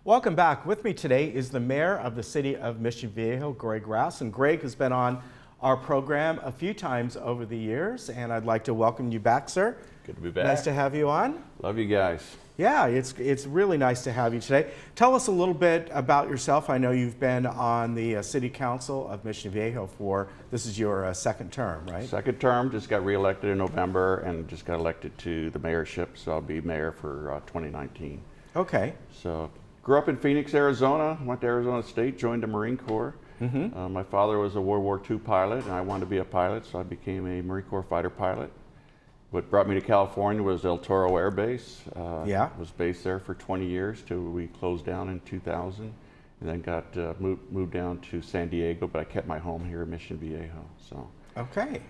Welcome back. With me today is the mayor of the city of Mission Viejo, Greg Raths. And Greg has been on our program a few times over the years, and I'd like to welcome you back, sir. Good to be back. Nice to have you on. Love you guys. Yeah, it's really nice to have you today. Tell us a little bit about yourself. I know you've been on the City Council of Mission Viejo this is your second term, right? Second term, just got reelected in November and just got elected to the mayorship, so I'll be mayor for 2019. Okay. So, grew up in Phoenix, Arizona, went to Arizona State, joined the Marine Corps. My father was a World War II pilot, and I wanted to be a pilot, so I became a Marine Corps fighter pilot. What brought me to California was El Toro Air Base. Was based there for 20 years till we closed down in 2000, and then got moved down to San Diego, but I kept my home here in Mission Viejo. So. Okay.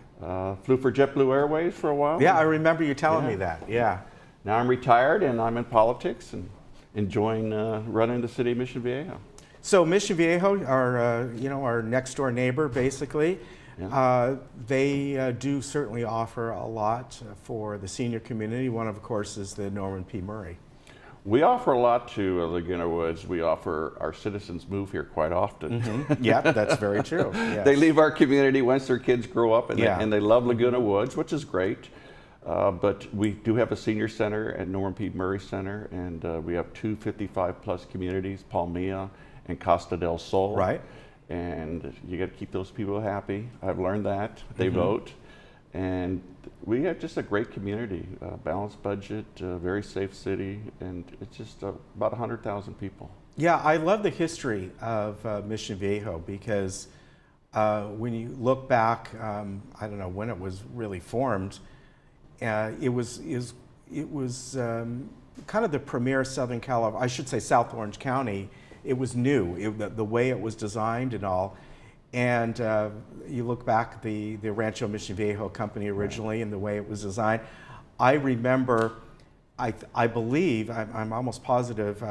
Flew for JetBlue Airways for a while. Yeah, I remember you telling me that. Yeah. Now I'm retired and I'm in politics and enjoying running the city of Mission Viejo. So Mission Viejo, our next door neighbor, basically. Yeah. They do certainly offer a lot for the senior community. One, of course, is the Norman P. Murray. We offer a lot to Laguna Woods. We offer our citizens move here quite often. Yeah, that's very true. Yes. They leave our community once their kids grow up, and they love Laguna Woods, which is great. But we do have a senior center at Norman P. Murray Center, and we have two 55-plus communities, Palmilla and Costa del Sol. Right. And you got to keep those people happy. I've learned that. They vote. And we have just a great community, balanced budget, very safe city, and it's just about 100,000 people. Yeah, I love the history of Mission Viejo because when you look back, I don't know when it was really formed, it was kind of the premier Southern California, I should say South Orange County. It was new, the way it was designed and all. And you look back, the Rancho Mission Viejo company originally and the way it was designed. I remember, I believe, I'm almost positive,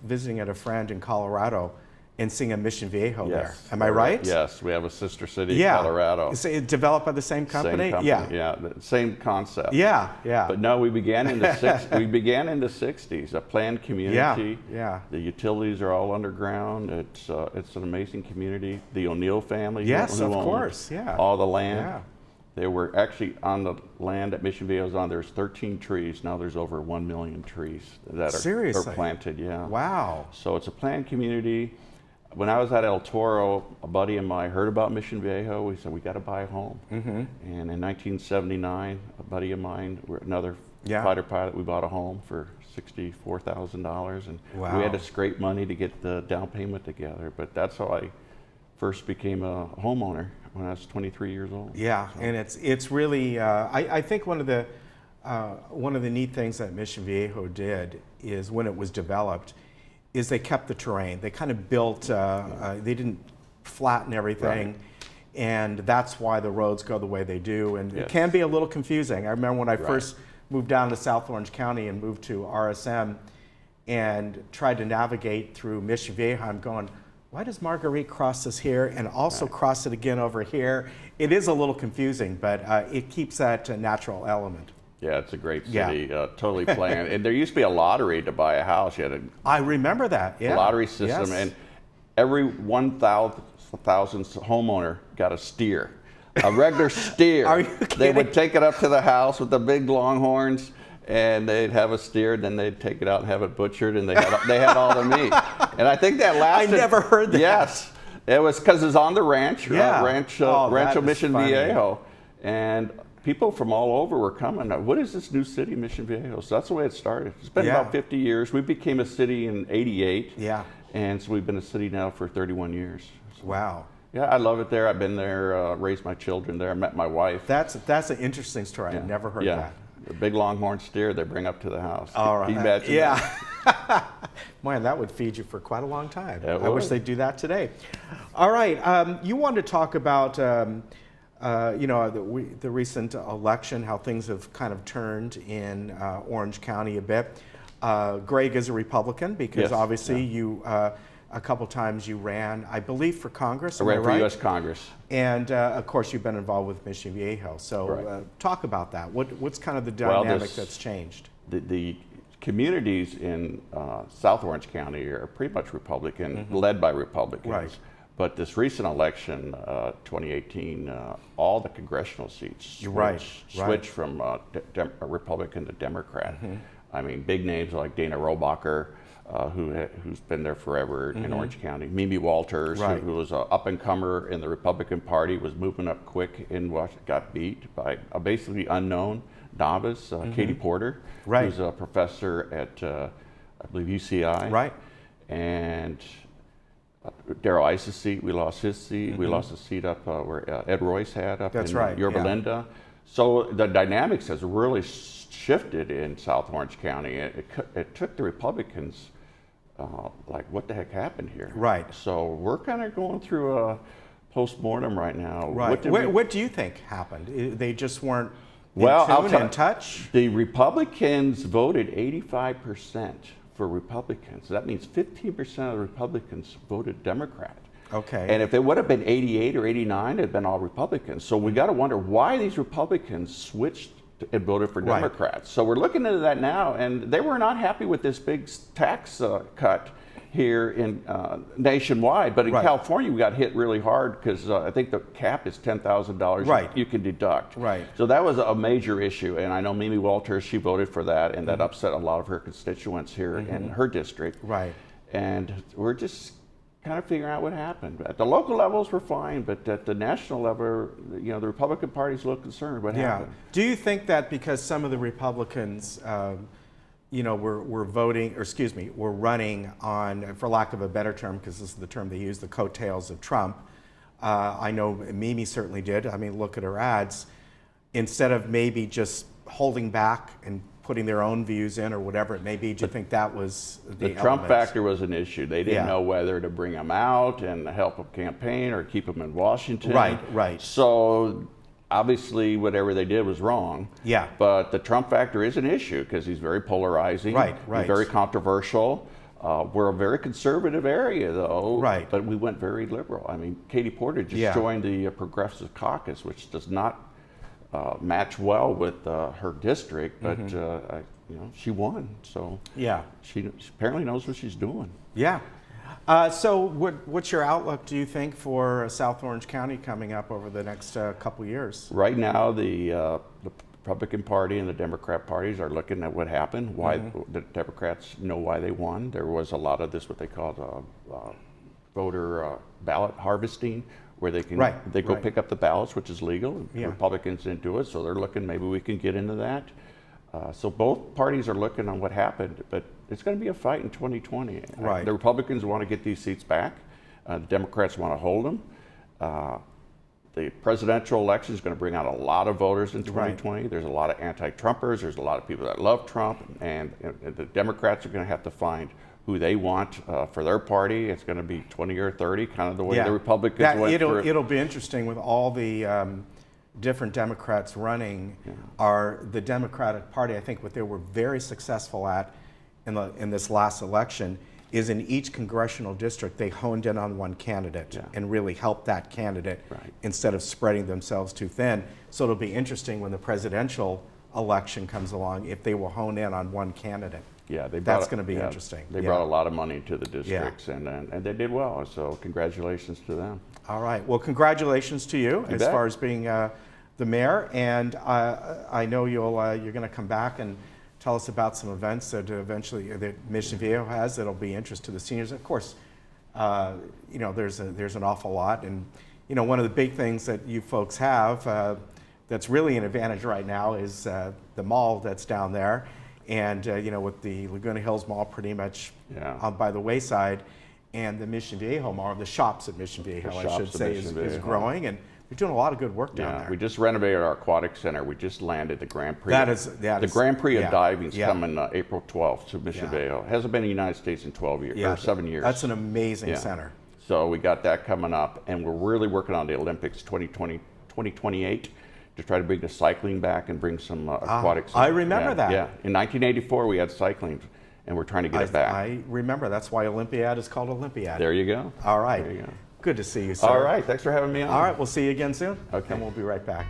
visiting at a friend in Colorado and seeing a Mission Viejo there. Am I right? Yes, we have a sister city in Colorado. So it developed by the same company? Same company, yeah, the same concept. Yeah. But no, we began in the we began in the 60s, a planned community. Yeah. The utilities are all underground. It's an amazing community. The O'Neill family, yes, who of owned course, yeah, all the land. Yeah. They were actually on the land that Mission Viejo's on. There's 13 trees. Now there's over 1 million trees that are planted. Yeah. Wow. So it's a planned community. When I was at El Toro, a buddy of mine heard about Mission Viejo. We said, we got to buy a home. And in 1979, a buddy of mine, another fighter pilot, we bought a home for $64,000. And we had to scrape money to get the down payment together. But that's how I first became a homeowner when I was 23 years old. Yeah, so. And it's really, I think one of the neat things that Mission Viejo did is when it was developed, is they kept the terrain. They kind of built, they didn't flatten everything, and that's why the roads go the way they do. And it can be a little confusing. I remember when I first moved down to South Orange County and moved to RSM and tried to navigate through Mission Viejo, I'm going, why does Marguerite cross this here and also cross it again over here? It is a little confusing, but it keeps that natural element. Yeah, it's a great city, totally planned. And there used to be a lottery to buy a house. You had I remember that, a lottery system, and every 1,000th homeowner got a steer, a regular steer. Are you kidding? They would take it up to the house with the big long horns, and they'd have a steer, then they'd take it out and have it butchered, and they had all the meat. And I think that lasted. I never heard that. Yes, it was because it was on the ranch, Rancho Mission Viejo, and people from all over were coming. What is this new city, Mission Viejo? So that's the way it started. It's been about 50 years. We became a city in '88. Yeah. And so we've been a city now for 31 years. So, wow. Yeah, I love it there. I've been there, raised my children there. I met my wife. That's an interesting story. I've never heard that. The big longhorn steer they bring up to the house. All right. Can you imagine that? Man, that would feed you for quite a long time. I wish they'd do that today. All right. You wanted to talk about the recent election, how things have kind of turned in Orange County a bit. Greg is a Republican because obviously you, a couple times you ran, I believe, for Congress. I ran for U.S. Congress. And of course you've been involved with Mission Viejo. So talk about that. What's kind of the dynamic that's changed? The communities in South Orange County are pretty much Republican, led by Republicans. Right. But this recent election, 2018, all the congressional seats switched from Republican to Democrat. I mean, big names like Dana Rohrabacher, who's been there forever in Orange County. Mimi Walters, who was an up-and-comer in the Republican Party, was moving up quick in Washington, got beat by a basically unknown novice, Katie Porter, who's a professor at, I believe, UCI. Right. And Darrell Ice's seat, we lost his seat. We lost a seat up where Ed Royce had up in Yorba Linda. So the dynamics has really shifted in South Orange County. It took the Republicans like, what the heck happened here? Right. So we're kind of going through a post-mortem right now. Right. What do you think happened? They just weren't in touch? The Republicans voted 85% for Republicans. That means 15% of the Republicans voted Democrat. Okay. And if it would have been 88 or 89, it had been all Republicans. So we got to wonder why these Republicans switched and voted for Democrats. So we're looking into that now, and they were not happy with this big tax cut here in nationwide. But in California, we got hit really hard because I think the cap is $10,000 you can deduct. Right. So that was a major issue, and I know Mimi Walters, she voted for that, and that upset a lot of her constituents here in her district. Right. And we're just kind of figuring out what happened. At the local levels, we're fine, but at the national level, you know, the Republican Party's a little concerned what happened. Do you think that because some of the Republicans, you know, were voting, or excuse me, were running on, for lack of a better term, because this is the term they use, the coattails of Trump. I know Mimi certainly did. I mean, look at her ads. Instead of maybe just holding back and putting their own views in or whatever it may be, do you think that was the Trump factor was an issue. They didn't know whether to bring him out and help him campaign or keep him in Washington. Right. So obviously whatever they did was wrong. Yeah. But the Trump factor is an issue because he's very polarizing. Right. He's very controversial. We're a very conservative area, though. Right. But we went very liberal. I mean, Katie Porter just joined the Progressive Caucus, which does not match well with her district, but you know, she won. So she apparently knows what she's doing. Yeah. So what's your outlook, do you think, for South Orange County coming up over the next couple years? Right now, the Republican Party and the Democrat parties are looking at what happened, why the Democrats know why they won. There was a lot of this, what they called voter ballot harvesting, where they can they go pick up the ballots, which is legal. Republicans didn't do it, so they're looking, maybe we can get into that. So both parties are looking on what happened, but it's going to be a fight in 2020. Right. The Republicans want to get these seats back. The Democrats want to hold them. The presidential election is going to bring out a lot of voters in 2020. There's a lot of anti-Trumpers. There's a lot of people that love Trump, and the Democrats are going to have to find who they want for their party. It's going to be 20 or 30, kind of the way the Republicans went through. It'll be interesting with all the different Democrats running. Are the Democratic Party, I think what they were very successful at in this last election is in each congressional district, they honed in on one candidate and really helped that candidate instead of spreading themselves too thin. So it'll be interesting when the presidential election comes along if they will hone in on one candidate. Yeah, that's going to be interesting. They brought a lot of money to the districts, and they did well. So congratulations to them. All right. Well, congratulations to you as far as being the mayor, and I know you're going to come back and tell us about some events that eventually that Mission Viejo has that'll be interest to the seniors. Of course, you know, there's an awful lot, and you know, one of the big things that you folks have that's really an advantage right now is the mall that's down there. And you know, with the Laguna Hills Mall pretty much out by the wayside, and the Mission Viejo Mall, the shops at Mission Viejo, I should say, is growing, and they're doing a lot of good work down there. We just renovated our aquatic center. We just landed the Grand Prix. The Grand Prix of diving is coming April 12th to Mission Viejo. It hasn't been in the United States in 12 years, or 7 years. That's an amazing center. So we got that coming up, and we're really working on the Olympics 2028. To try to bring the cycling back and bring some aquatics. I remember that. Yeah, in 1984 we had cycling, and we're trying to get it back. I remember. That's why Olympiad is called Olympiad. There you go. All right. There you go. Good to see you, sir. All right. Thanks for having me on. All right. We'll see you again soon. Okay. And we'll be right back.